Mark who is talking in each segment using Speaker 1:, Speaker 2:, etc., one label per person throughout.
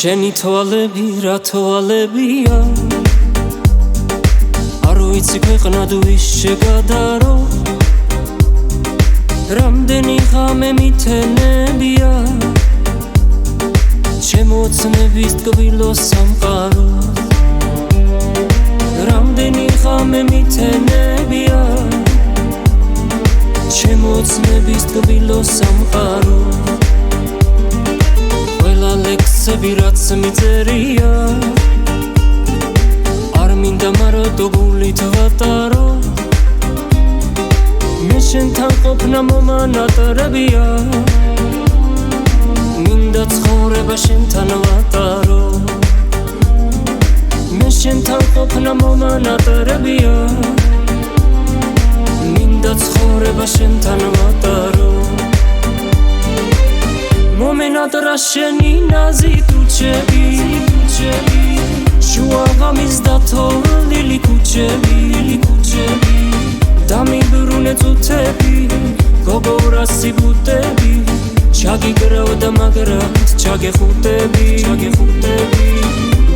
Speaker 1: შენი თვალები რა თვალებია არ ვიცი ქვეყნად ვის შეგადარო რამდენი ღამე მითენებია ჩემო ოცნების ტკბილო სამყარო რამდენი ღამე მითენებია ჩემო ოცნების ტკბილო სამყარო ყველა ლექსები რაც მიწერია არ მინდა მარადო გულით ვატარო მე შენთან ყოფნა მომანატრებია მინდა ცხოვრება შენთან ვატარო მე შენთან ყოფნა მომანატრებია მინდა ცხოვრება შენთან ვატარო მომენატრა შენი ნაზი თუჩები შუა ღამის დათოვლილი ქუჩები დამიბრუნე წუთები გოგო რასი ბუტები ჩაგიგრავდა მაგრად ჩაგეხუტები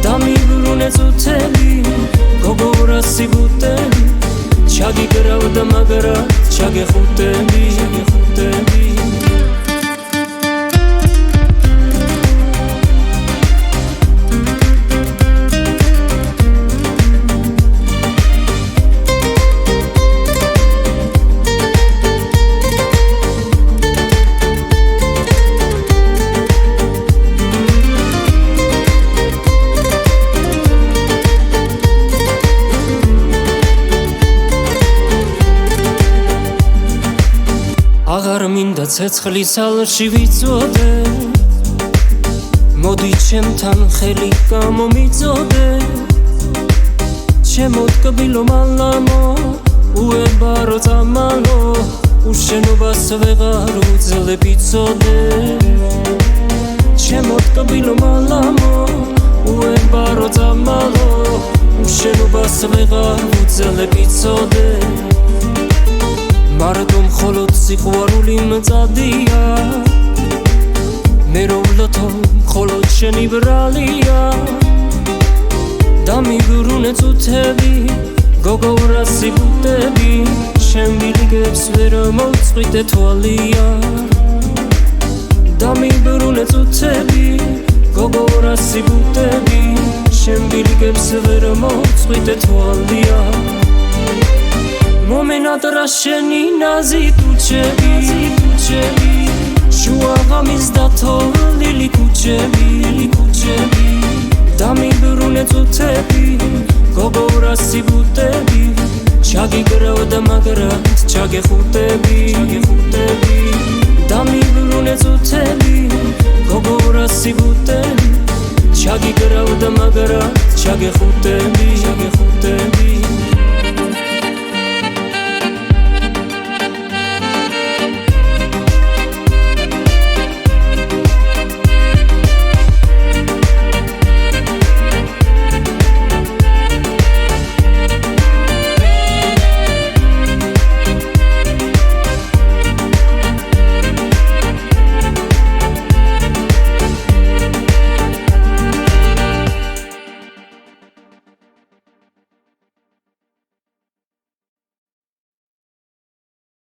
Speaker 1: დამიბრუნე წუთები გოგო რასი ბუტები ჩაგიგრავდა მაგრად ჩაგეხუტები აღარ მინდა ცეცხლის ალში ვიწოდე მოდი ჩემთან ხელი გამომიწოდე ჩემო ტკბილო მალამო უებარო წამალო უშენობას ვეღარ უძლებ იცოდე ჩემო ტკბილო მალამო უებარო წამალო უშენობას ვეღარ უძლებ იცოდე მარტო მხოლოდ სიყვარული მწადია მე როვლათო მხოლოდ შენი ბრალია დამიბრუნე წუთები გოგო რასი ბუტები შენ ბილიგებს ვერ მოწყვიტე თვალია დამიბრუნე წუთები გოგო რასი ბუტები შენ ბილიგებს ვერ მოწყვიტე თვალია მომენატრა შენი ნაზი თუჩები შუა ღამის დათოვლილი ქუჩები დამიბრუნე წუთები გოგო რასი ბუტები ჩაგიგრავდა მაგრად ჩაგეხუტები დამიბრუნე წუთები გოგო რასი ბუტები ჩაგიგრავდა მაგრად ჩაგეხუტები